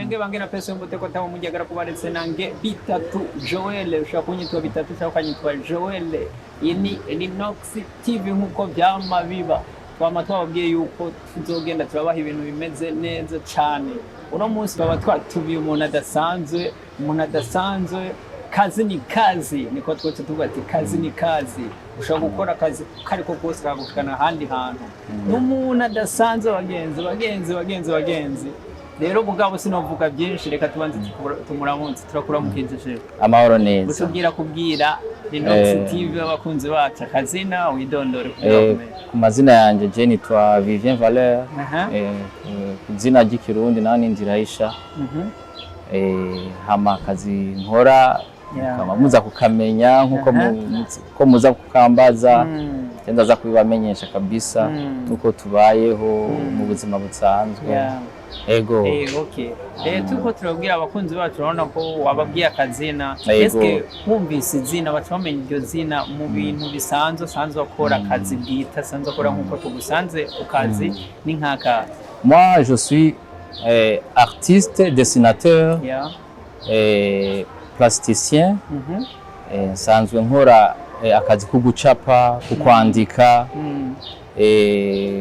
nange bangena pesa y'umuteko tawo mujyagara kubaretse nange bitatu Joel ushaka kunyitwa bitatu ushaka kunyitwa Joel ni Nox TV nkuko byama biba twama twababwiye yuko tuzogenda turabaha ibintu bimeze neza cyane uno munsi baba twatubiye umuntu adasanzwe kazi ni kazi niko twese tuvuga ati kazi ni kazi ushaka gukora akazi kariko kose kagushikana ahandi hantu n'umuntu adasanzwe bagenzi rero mugabo sinovuga byinshi reka tubanze tumuramutse turakuramukije shefu amahoro neza utubwira kubwira Nox TV abakunzi bacu akazina widondore ku mazina yanjye je nitwa Vivien Valeur izina ry'ikirundi nani Ndirahisha hama akazi nkora kama muza kukamenya nkuko ko muza kukambaza cyenda za kubibamenyesha kabisa nuko tubayeho mu buzima busanzwe ego okay tuko turabwira abakunzi bacu urabona ko wababwiye akazina eske wumvise izina bacamenye iryo zina mu bintu bisanzwe akora akazi bwita sanzwe akora nkuko tugusanze ukazi ni nkaka moi je suis artiste dessinateur plasticien sanzwe nkora akazi ko gucapa kukwandika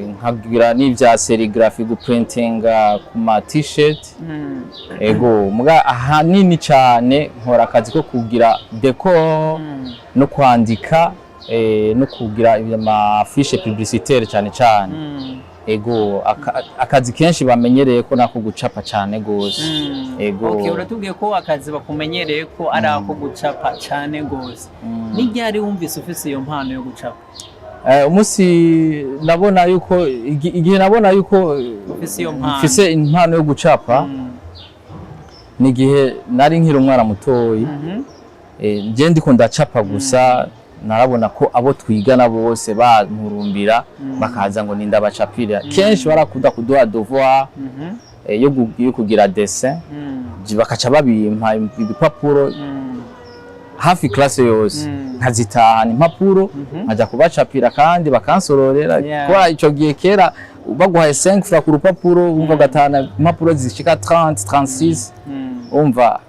nkagira n'ivya serigraphy guprintinga ku ma t-shirt ego muga ahanini cyane nkora akazi ko kugira decor no kwandika no kugira ama affiche publicitaire cyane ego akazi kenshi bamenyereye ko nako gucapa cyane gose ego okay uratubwiye ko akazi bakumenyereye ko ari ako gucapa cyane gose n'iryari wumvise ufise iyo mpano yo gucapa umunsi nabona yuko igihe nabona yuko ufise impano yo gucapa ni gihe nari nkiri umwana mutoyi je ndiko ndacapa gusa narabona ko abo twigana bose banturumbira bakaza ngo ninda bacapira kenshi barakuda kuduha devoir yo kugira dessin bakaca babimpa ibipapuro hafi classe yose nkazitahana impapuro nkaja kubacapira kandi bakansororera kwa ico gihe kera baguhaye 5 francs ku rupapuro umva gatana impapuro zishika 30 36 umva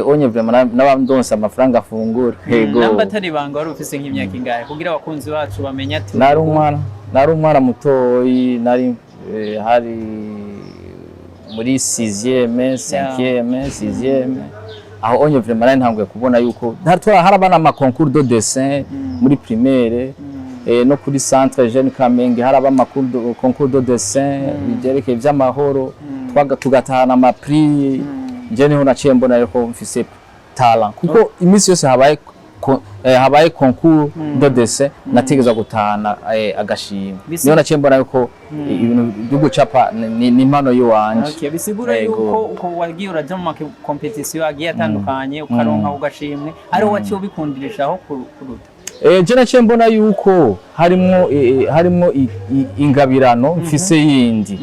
onye vraiment nabandonsa amafaranga afungura yego namba tari banga wari ufise nk'imyaka ingahe kugira abakunzi bacu bamenya ati nari umwana mutoyi nari hari muri 6e 5e 6e aho onye vraiment ntangwe kubona yuko harabana ama concours de dessin muri primaire no kuri centre jeune Kamenge haraba ama concours de dessin bigereke vy'amahoro tugatahana ama prix je niho naciye mbona yuko mfise talent kuko imisi yose habaye concours de dessin nategeza gutahana agashimwe niho naciye mbona yuko ibintu byo gucapa ni impano yiwanje okay bisigura yuko uko wagiye uraja mu competition agiye atandukanye ukaronka ugashimwe ari waciye ubikundirishaho kuruta je naciye mbona yuko harimo ingabirano mfise yindi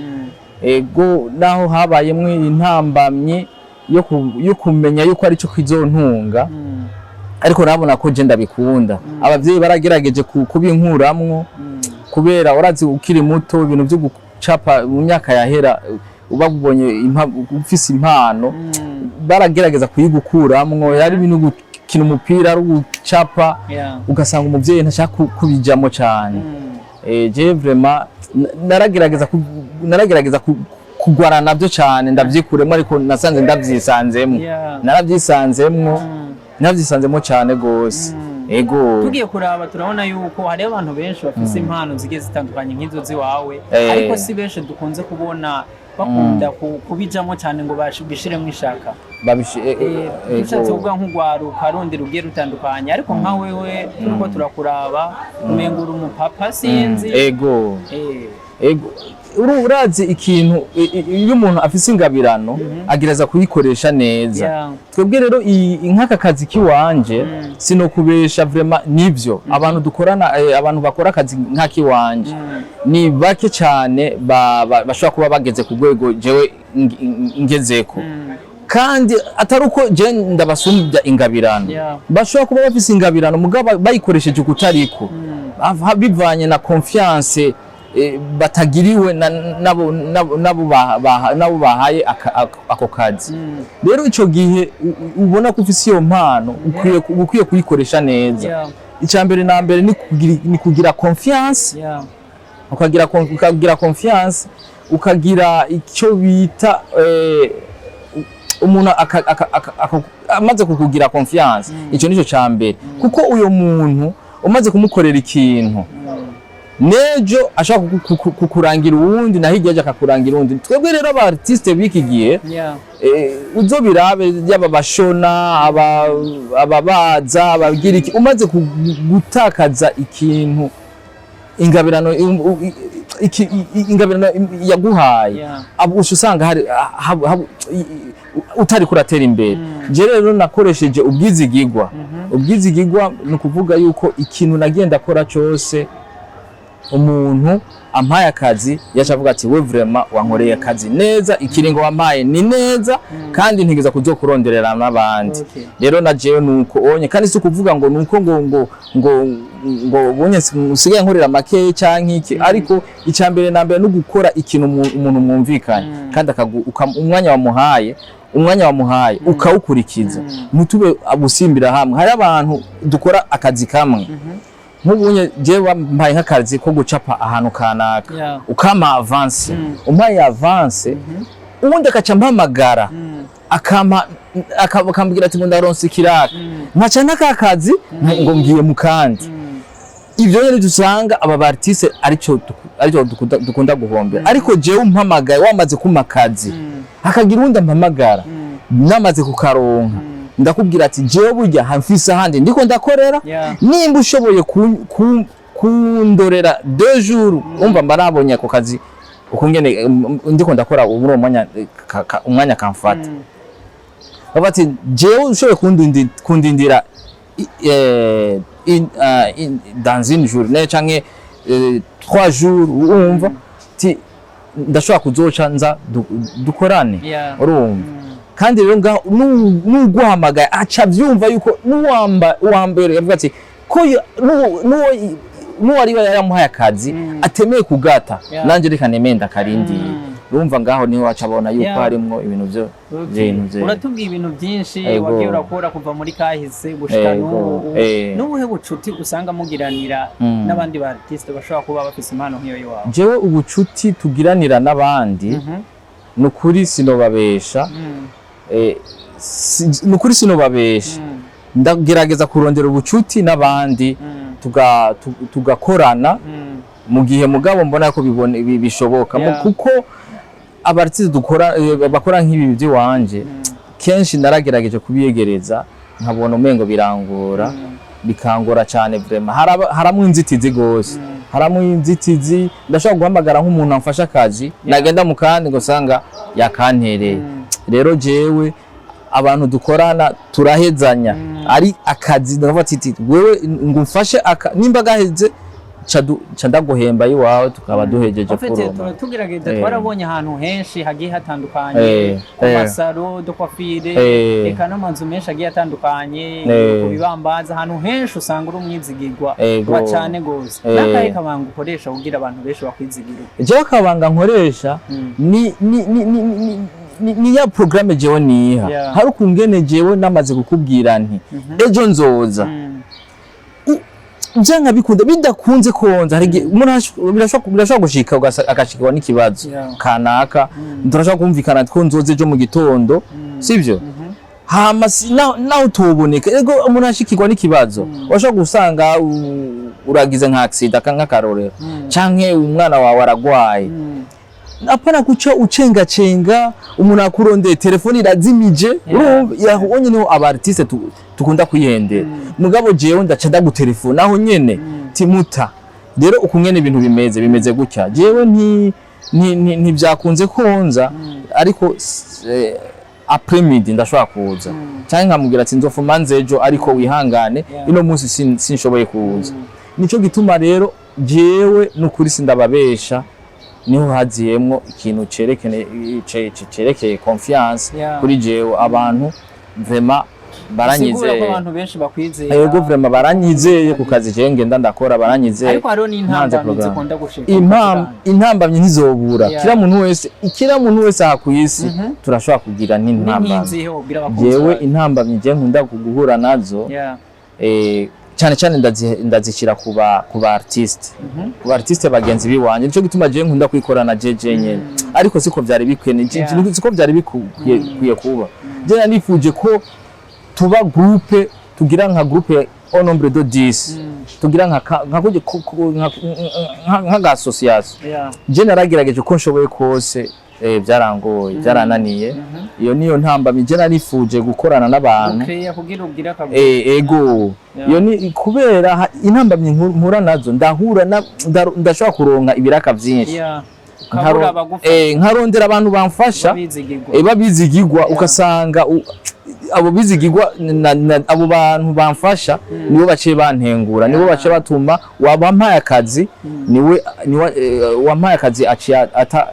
ego naho habayemwe intambamye yo kumenya yuko ari cyo kwizontunga ariko nabona ko je ndabikunda abavyeyi baragerageje kubinkuramwo kubera urazi ukiri muto ibintu byo gucapa mu myaka yahera ubabonye ufise impano baragerageza kuyigukuramwo yari ibintu gukina umupira ari gucapa ugasanga umuvyeyi ntashaka kubijamo cyane je vraiment naragerageza kugwana navyo cyane ndavyikuremo ariko nasanze navyisanzemo cyane gose ego tugiye kuraba turabona yuko hari abantu benshi bafise impano zigiye zitandukanye nk'izo ziwawe ariko si benshi dukunze kubona bakunda kubijamo cyane ngo bashishiremo ishaka bishatse kuvuga nk'ugwaruka rundi rugiye rutandukanye ariko nka wewe turiko turakuraba umengura umupapa sinzi ego urazi ikintu iyo umuntu afise ingabirano agereza kuyikoresha neza twebwe rero nk'aka kazi kiwanje sino kubesha vraiment nivyo abantu dukorana abantu bakora akazi nk'akiwanje ni bake cyane bashobora kuba bageze ku rwego jewe ngezeko kandi ataruko je ndabasumbya ingabirano bashobora kuba bafise ingabirano mugabo bayikoresheje kutariko bivanye na confiance batagiriwe nabo bahaye ako kazi. Rero ico gihe ubona ko ufise iyo mpano ukwiye kuyikoresha neza. Icambere na mbere ni kugira confiance, ukagira confiance, ukagira icyo bita umuntu amaze kukugira confiance. Ico nico cambere, kuko uyo muntu umaze kumukorera ikintu nejo ashaka kukurangira uwundi na hirya akakurangira uwundi. Twebwe rero aba artiste biki gihe uzobirabe yaba bashona ababaza abagira iki, umaze gutakaza ikintu ingabirano yaguhaye usanga hari utari kuratera imbere. Je rero nakoresheje ubwizigigwa. Ubwizigigwa ni kuvuga yuko ikintu nagenda akora cyose umuntu ampaye akazi yacavuga ati we vraiment wankoreye akazi neza, ikiringo wampaye ni neza kandi ntigeza kuzokuronderera n'abandi. Rero na jewe nuko onye kandi si kuvuga ngo nuko ngo bonye usigaye nkorera make cyangwa iki, ariko icambere na mbere no gukora ikintu umuntu mwumvikanye kandi umwanya wamuhaye ukawukurikiza, mutube abusimbira hamwe. Hari abantu dukora akazi kamwe, nk'ubunye je wampaye nk'akazi ko gucapa ahantu kanaka, ukama avance, umpaye avance, ubundi akaca mpamagara akambwira ati ngo ndaronse ikiraka, nkaca n'akakazi ngo ngiye mu kandi. Ivyo rero dusanga aba artiste arico dukunda guhombera. Ariko jewe umpamagaye wamaze kuma kazi hakagira undi mpamagara namaze kukaronka, ndakubwira ati jewe burya hamfise ahandi ndiko ndakorera, nimba ushoboye kundorera 2 jours umva mbarabonye ako kazi ukungene ndiko ndakora muri umwanya kamfata. Babati jewe ushoboye kundindira dans une journée canke 3 jours umva ti ndashobora kuzoca nza dukorane urumva. Kandi rero ngaho nuguhamagaye aca vyumva yuko uwambere yavuga ati ko nuwari yamuhaye akazi atemeye kugata nanje reka nemenda karindi. Urumva ngaho niho wacabona yuko harimwo ibintu byo byenze. Uratubwiye ibintu byinshi wagiye urakora kuva muri kahise gushika n'ubuhe bucuti usanga mugiranira n'abandi ba artiste bashobora kuba bafise impano nk'iyo yawe? Jewe ubucuti tugiranira n'abandi nukuri sinobabesha, nukuri sinobabesha, ndagerageza kurondera ubucuti n'abandi tugakorana mu gihe mugabo mbona ko bishoboka, kuko abartiste bakora nk'ibi by'iwanje kenshi naragerageje kubiyegereza nkabona umengo birangora bikangora cyane. Vraiment haramwe inzitizi gose, haramwe inzitizi. Ndashobora guhamagara nk'umuntu amfasha akazi nagenda mu kandi ngo sanga yakantereye. Rero jewe abantu dukorana turahezanya, ari akazi ndavuga ati wewe ngumfashe nimba gaheze ndaguhemba iwawe tukaba duhejeje kuroma. Tugerageza twarabonye ahantu henshi hagiye hatandukanye, ku masaro do kwafire, eka n'amanzu menshi agiye atandukanye, ku bibambaza, ahantu henshi usanga uri umwizigirwa cyane gose. Nakahe kabanga ukoresha kugira abantu benshi bakwizigire? Jewe kabanga nkoresha ni ya programme jewe niha. Hari ukungene jewe namaze kukubwira nti ejo nzoza byanga bikunda bidakunze konza. Hari birashobora gushika agashikwa n'ikibazo kanaka, turashobora kumvikana ko nzoze ejo mu gitondo, sivyo? Hama naho tuboneka ego umuntu ashikirwa n'ikibazo, washobora gusanga uragize nka accident nk'akarorero canke umwana wawe aragwaye, apana kuca ucenga umuntu akurondeye telefone irazimije. Urumva niho aba artiste tukunda kwihendera. Mugabo jewe ndaca ndagutelefona aho nyene timuta. Rero ukungene ibintu bimeze gutya jewe ntibyakunze konza, ariko après midi ndashobora kuza cyangwa nkamubwira ati nzofuma nzejo ariko wihangane ino munsi sinshoboye kuza. Nico gituma rero jewe n'ukuri sindababesha, niho haziyemwo ikintu cerekeye confiance kuri jewe. Abantu vraiment baranyizeye ko abantu benshi bakwizeye yego vraiment baranyizeye ku kazi je ngenda ndakora baranyizeye ariko hariho n'intambamyi zikunda gushika intambamyi ntizobura kira muntu wese aha ku isi turashobora kugira n'intambamyi jewe intambamyi je nkunda guhura nazo cyane cyane ndazishyira ku ba artiste ku ba artiste bagenzi biwanje nico gituma je nkunda kwikorana jeje nyene ariko siko vyari bikwiye siko vyari bikwiye kuba je nifuje ko tuba groupe tugira nka groupe au nombre de 10 tugira nka association je naragerageje ko nshoboye kose byarangoye byarananiye iyo niyo ntambamye je narifuje gukorana n'abantu ego iyo ni kubera intambamye nkura nazo ndashobora kuronka ibiraka byinshi nkarondera abantu bamfasha babizigirwa ukasanga abo bizigirwa abo bantu bamfasha nibo baciye bantengura nibo baciye batuma wabampaye akazi niwe wampaye akazi aciye ata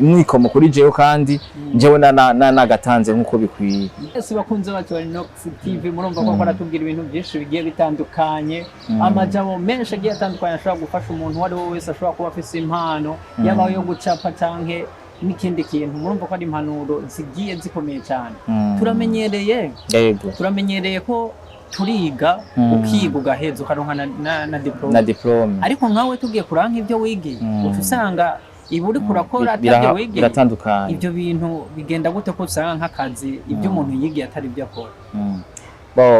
imwikomo kuri jewe kandi jewe nagatanze nkuko bikwiye. Ese bakunze bacu bari no TV murumva ko baratubwira ibintu byinshi bigiye bitandukanye amajabo menshi agiye atandukanye ashobora gufasha umuntu wari wese ashobora kuba afise impano yaba yo gucapa canke n'ikindi kintu murumva ko ari impanuro zigiye zikomeye cyane turamenyereye ko turiga ukiga ugaheza ukaronka na diplome ariko nkawe tugiye kuranka ibyo wigiye usanga ibi uri kurakora atabyo wigiye biratandukanye ibyo bintu bigenda gute ko usanga nk'akazi ibyo umuntu yigiye atari byo akora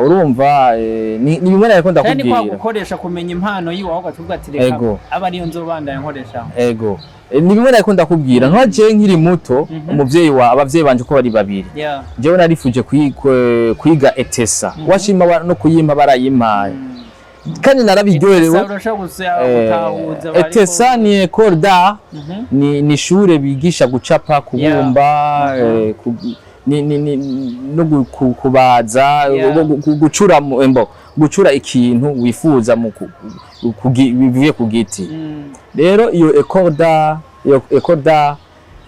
urumva ni bimwe nariko ndakubwira kandi kwa gukoresha kumenya impano yiwaho gatubwa ati reka aba ariyo nzobandanya nkoresha ego ni bimwe nariko ndakubwira nkaje nkiri muto umuvyeyi wa abavyeyi banje ko bari babiri jewe narifuje kwiga etesa washima no kuyimpa barayimpaye kandi narabiryoherewe etesa ni école d'art ni ishure bigisha gucapa kubumba no kubaza gucura ikintu wifuza bivuye ku giti rero iyo école d'art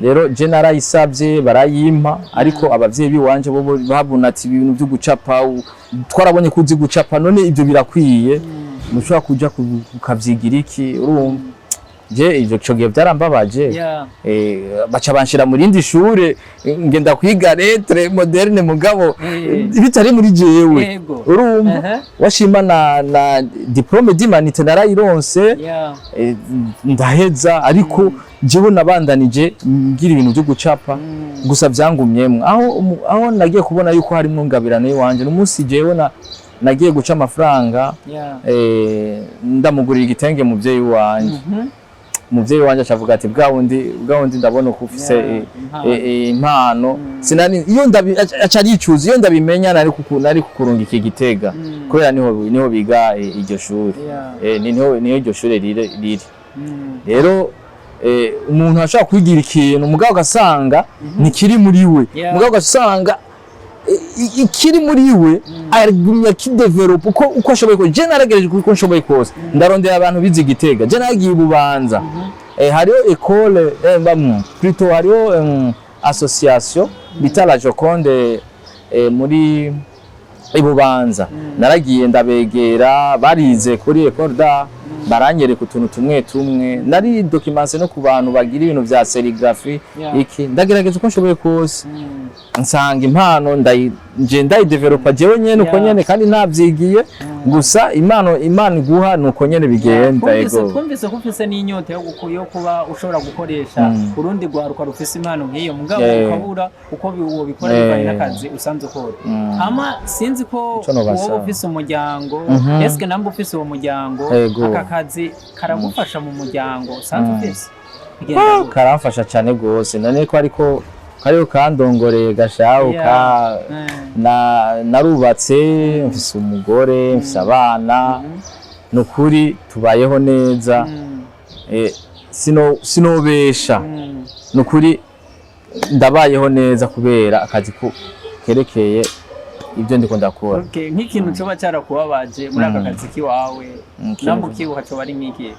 rero je narayisabye barayimpa ariko abavyeyi biwanje bo babona ati ibintu byo gucapa twarabonye kuzi gucapa none ibyo birakwiye mushobora kuja kukavyigira iki urumva je ivyo cogiye byarambabaje baca banshira muri indi shure ngenda kwiga lettre moderne mugabo bitari muri jewe urumva washima na diplome d'humanité narayironse ndaheza ariko jewe nabandanije ngira ibintu byo gucapa gusa byangumyemwe aho nagiye kubona yuko harimo ngabirano yiwanje n'umunsi jewe nagiye guca amafaranga ndamugurira igitenge muvyeyi wanje umuvyeyi wanje acavuga ati bwa wundi ndabona ko ufise impano sinani iyo acaricuza iyo ndabimenya nari kukurunga iki Gitega kubera niho biga iryo shure niho iryo shure riri rero umuntu ashaka kwigira ikintu mugabo gasanga nikiri muri we mugabo gasanga ikiri muri we arigumya kidevelop uko ashoboye ko je naragereje kuko nshoboye kose ndarondera abantu bizi Gitega je nagiye Bubanza hariho école plutôt hariho association bita la Joconde muri Bubanza naragiye ndabegera barize kuri école d'art baranyereka utuntu tumwe nari documenté no ku bantu bagira ibintu vya serigraphie iki ndagerageza uko nshoboye kose nsanga impano ndayidevelopa jewe nyene uko nyene kandi navyigiye gusa imana iguha nuko nyene bigenda ego twumvise ko ufise n'inyota yo kuba ushobora gukoresha urundi rwaruka rufise impano nk'iyo mugabo ukabura uko bikora bivanye n'akazi usanzwe ukora ama sinzi ko wowe ufise umuryango eske namba ufise uwo muryango aka kazi karagufasha mu muryango usanzwe ufise karamfasha cyane gose none ko ariko kariho kandongoreye gashauka narubatse mfise umugore mfise abana nukuri tubayeho neza sinobesha nukuri ndabayeho neza kubera akazi kerekeye ibyo ndiko ndakora nk'ikintu coba cyarakubabaje muri aka kazi kiwawe nambukibuka coba ari nk'iki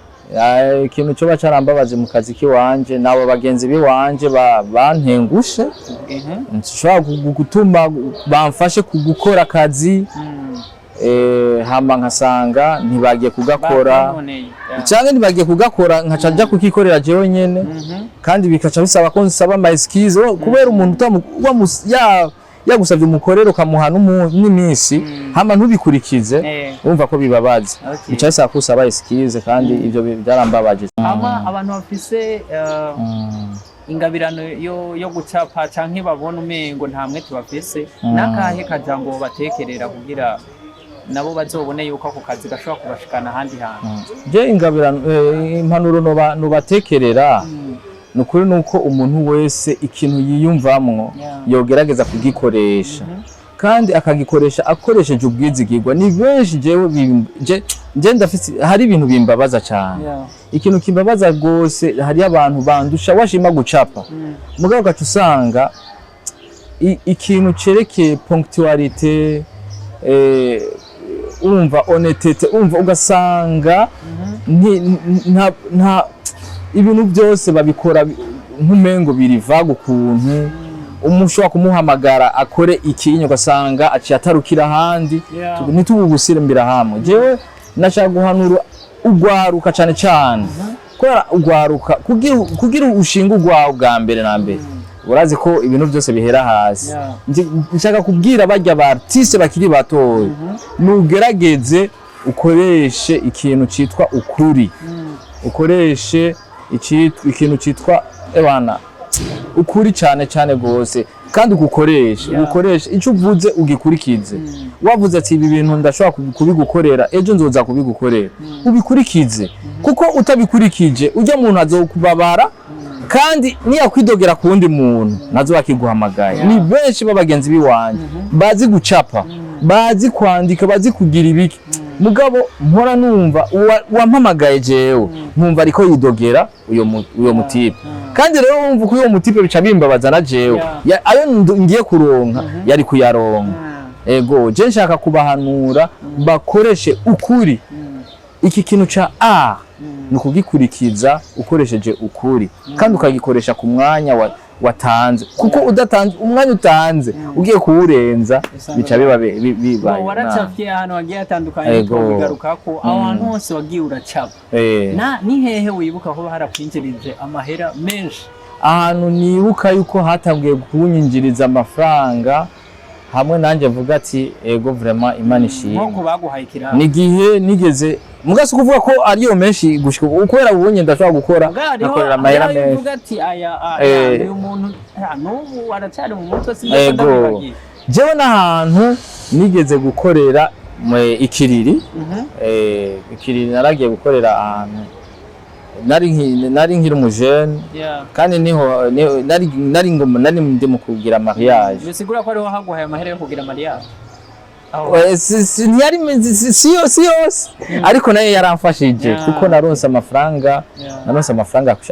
ikintu cyo bacarambabaje mu kazi kiwanje nabo bagenzi biwanje bantengushe nshobora gutuma bamfashe kugukora akazi hama nkasanga ntibagiye kugakora cyangwa ntibagiye kugakora nkaca njya kukikorera jewe nyene kandi bikaca bisaba ko nsaba ama excuse kubera umuntu yagusabye umukorero kamuha n'iminsi hama ntubikurikize wumva ko bibabaza bica bisaba ko usaba excuse kandi ivyo byarambabaje. Ama abantu bafise ingabirano yo gucapa canke babona umengo ntamwe tubafise nakahe kajambo batekerera kugira nabo bazobone yuko ako kazi gashobora kubashikana ahandi hantu. Je ingabirano impanuro no batekerera nukuri nuko umuntu wese ikintu yiyumvamwo yogerageza kugikoresha kandi akagikoresha akoresheje ubwizigirwa. Ni benshi je ndafite hari ibintu bimbabaza cyane ikintu kimbabaza gose hari abantu bandusha washima gucapa mugabo gacu usanga ikintu cerekeye ponctualité umva honnêteté umva ugasanga nta ibintu byose babikora nk'umengo biriva gukuntu umushobora kumuhamagara akore ikinyo ugasanga aciye atarukira ahandi ntitubugusire mbira hamwe. Jewe nashaka guhanura ugwaruka cyane cyane kubera ugwaruka kugira ushinga ugwawe bwa mbere na mbere urazi ko ibintu byose bihera hasi. Nshaka kubwira bajya ba artiste bakiri bato nugerageze ukoreshe ikintu citwa ukuri ukoreshe ikintu citwa ebana ukuri cyane gose kandi ukoreshe icyo uvuze ugikurikize. Wavuze ati ibi bintu ndashobora kubigukorera ejo nzoza kubigukorera ubikurikize kuko utabikurikije ujya muntu azokubabara kandi niyakwidogera ku wundi muntu nazo bakiguhamagaye. Ni benshi b'abagenzi biwanje bazi gucapa bazi kwandika bazi kugira ibiki mugabo mpora numva wampamagaye jewe nkumva ariko yidogera uyo mutipe kandi rero wumva ko uyo mutipe bica bimbabaza na jewe ayo ngiye kuronka yari kuyaronka. Ego je nshaka kubahanura bakoreshe ukuri iki kintu ca nukugikurikiza ukoresheje ukuri kandi ukagikoresha ku mwanya watanze kuko udatanze umwanya utanze ugiye kuwurenza bica bibaye. Waracapye ahantu wagiye atandukanye bigaruka ko ahantu hose wagiye uracapa ni hehe wibuka ko harakwinjirije amahera menshi? Ahantu nibuka yuko hatangiye kunyinjiriza amafaranga hamwe nanje mvuga ati ego vraiment Imana ishimwe nko baguhaye kiraro nigihe nigeze mugase kuvuga ko ariyo menshi gushika ukwera ubunye ndashobora gukora nakorera amahera menshi uvuga ati uyu muntu n'ubu aracyari mu mutwe sindabibagiye. Jewe n'ahantu nigeze gukorera ikiriri ikiriri naragiye gukorera ahantu nari nkiri umujene kandi niho nari ndi mu kugira mariage. Bisigura ko ari wahaguhaye amahera yo kugira mariage? Si yose ariko naye yaramfashije kuko naronse amafaranga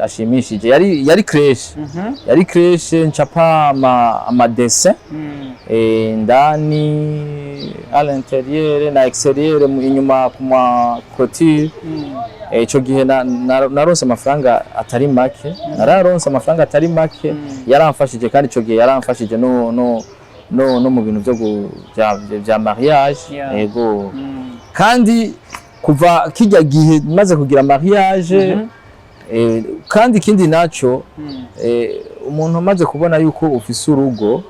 ashimishije. Yari crèche ncapa ama dessin ndani à l'intérieur na extérieur inyuma ku ma clôture. Ico gihe naronse amafaranga atari make yaramfashije kandi ico gihe yaramfashije no mu bintu bya mariage. Ego kandi kuva kijya gihe maze kugira mariage kandi ikindi naco umuntu amaze kubona yuko ufise urugo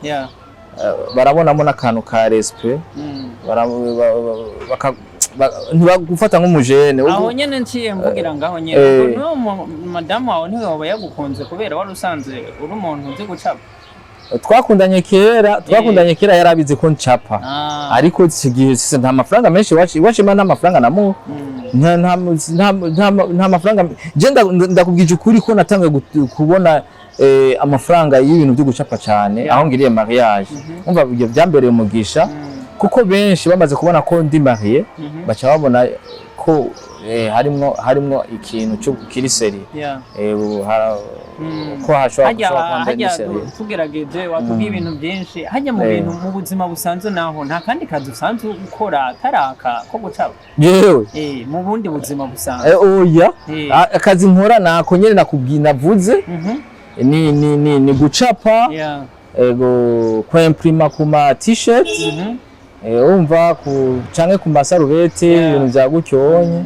barabonamo n'akantu ka respect ntibagufata nk'umujene. Aho nyene nciye mvugira ngaho nyene no madamu wawe ntiwe yagukunze kubera wari usanzwe uri umuntu uzi gucapa? Twakundanye kera yarabizi ko ncapa ariko iki gihe nta mafaranga menshi washima nta mafaranga namu nta mafaranga je ndakubwije ukuri ko natangiye kubona amafaranga y'ibintu byo gucapa cyane aho ngiriye mariage umva ibyo byambereye umugisha kuko benshi bamaze kubona ko ndi marié baca babona ko harimwo ikintu cyo kiri seri ko hashobora kuba seri tugerageje watubwiye ibintu byinshi hajya mu bintu mu buzima busanzwe naho nta kandi kazi usanzwe ukora taraka ko gucapa yewe mu bundi buzima busanzwe oya akazi nkora nako nyene navuze ni gucapa ego kwimprima kuma t-shirt umva canke ku masarubete ibintu vya gucyonye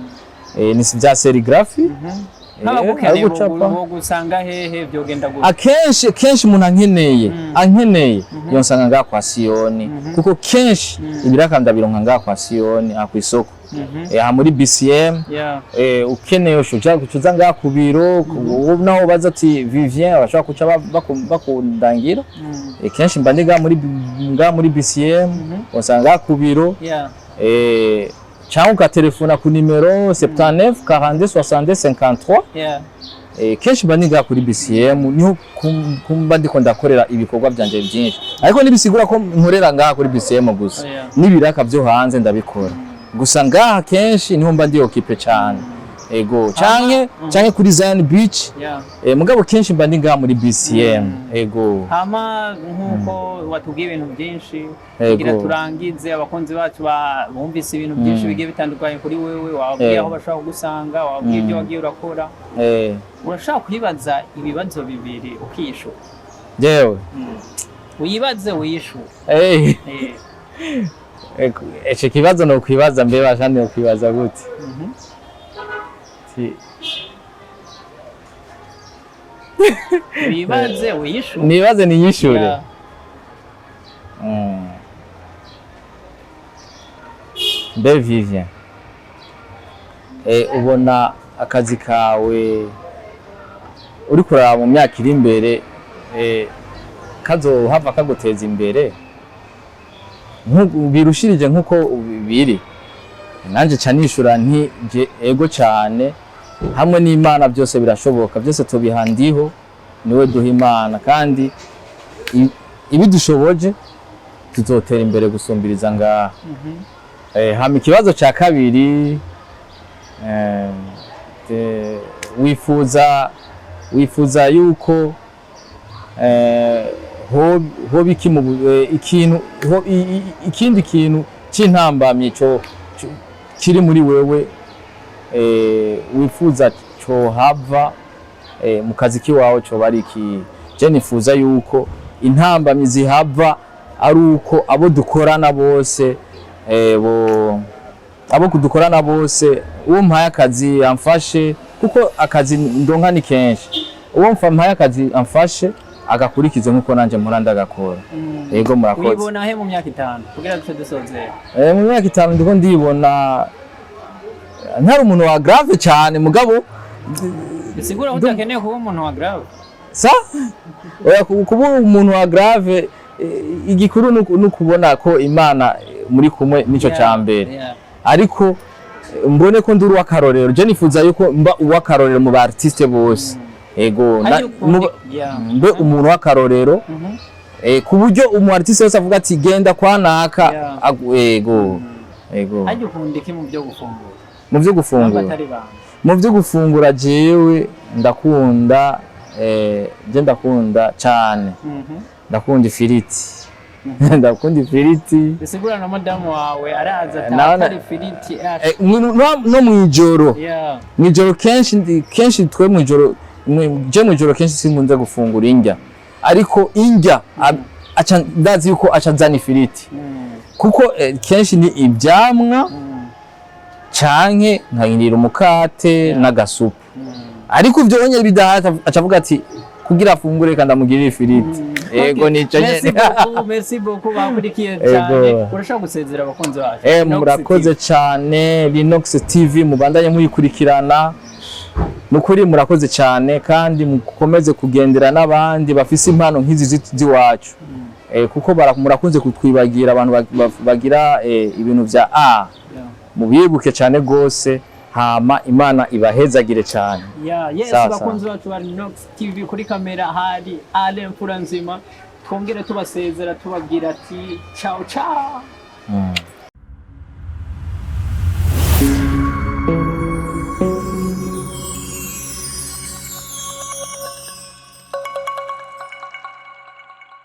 ni vya serigraphy n'abagukeneye bo gusanga hehe byogenda gute kenshi umuntu ankeneye yonsanga ngaha kwa Siyoni kuko kenshi ibiraka ndabironka ngaha kwa Siyoni ku Isoko aha muri BCM ukeneye ucuza ngaha ku biro naho baza ati Vivien bashaka kuca bakundangira kenshi mba ndi ngaha muri BCM usanga ngaha ku biro cyangwa ukatelefona ku nimero 79 42 60 53 kenshi mba ninga kuri BCM niho kumba ndiko ndakorera ibikorwa byanje byinshi ariko nibisigura ko nkorera ngaha kuri BCM gusa nibiraka byo hanze ndabikora gusa ngaha kenshi niho mba ndi occupé cyane ego canke kuri Zion Beach mugabo kenshi mba ndi ngaha muri BCM ego hama nkuko watubwiye ibintu byinshi kugira turangize abakonzi bacu bumvise ibintu byinshi bigiye bitandukanye kuri wewe wabwiye aho bashaka kugusanga wabwiye ibyo wagiye urakora urashaka kwibaza ibibazo bibiri ukishura yewe uyibaze wishura ece kibazo no kwibaza mbe bashandi no kwibaza gute Wibaze wiyishure. Nibaze niyishure. Mbe Vivien. Ubona akazi kawe uri kuraba mu myaka iri imbere kazohava kaguteza imbere birushirije nkuko biri nanje canishura nti ego cyane hamwe n'Imana byose birashoboka byose tubihandiho niwe duha Imana kandi ibidushoboje tuzotera imbere gusumbiriza ngaha. Hama ikibazo ca kabiri wifuza yuko hoba ikindi kintu c'intambamye cyo kiri muri wewe wifuza cyo hava mu kazi kiwawe cyo bariki. Je nifuza yuko intambamye zihava ari uko abo dukorana bose abo kudukorana bose uwo mpaye akazi amfashe kuko akazi ndonka ni kenshi uwo mpaye akazi amfashe agakurikize nkuko nanje mpora ndagakora. Yego murakoze. Uyibona he mu myaka 5 kugira duce dusozera? Mu myaka 5 ndiko ndibona ntari umuntu wa grave cyane mugabo bisigura utakeneye kuba umuntu wa grave. Oya kuba umuntu wa grave igikuru nukubona ko Imana muri kumwe nico cyambere. Ariko mbone ko nduru wakarorero je nifuza yuko mba uwakarorero mu ba artiste bose. Ego mbe umuntu wakarorero ku buryo umu artiste wese avuga ati genda kwanaka ego ajye ukundike mu byo gufungura mu byo gufungura jewe ndakunda cyane ndakunda ifiriti ndakunda ifiriti bisigura na madamu wawe araza atari ifiriti no mwijoro kenshi twe mwijoro je mwijoro kenshi simunze gufungura indya ariko indya ndazi yuko acazana ifiriti kuko kenshi ni ibyamwa canke nkayindira umukate n'agasupu ariko ivyo onye bidahata acavuga ati kugira afungure kandi amugirira ifiriti. Ego nico nyene. Merci beaucoup bakurikiye cyane. Urashaka gusezera abakunzi bacu. Murakoze cyane Linox TV mubandanye muyikurikirana. Nukuri murakoze cyane kandi mukomeze kugendera n'abandi bafise impano nk'izi ziwacu. Kuko murakunze kutwibagira abantu bagira ibintu vya mubibuke cyane gose hama Imana ibahezagire cyane. Yes bakunzi bacu ba Linox TV kuri kamera hari Ale Mfuranzima twongere tubasezera tubabwira ati ciao ciao.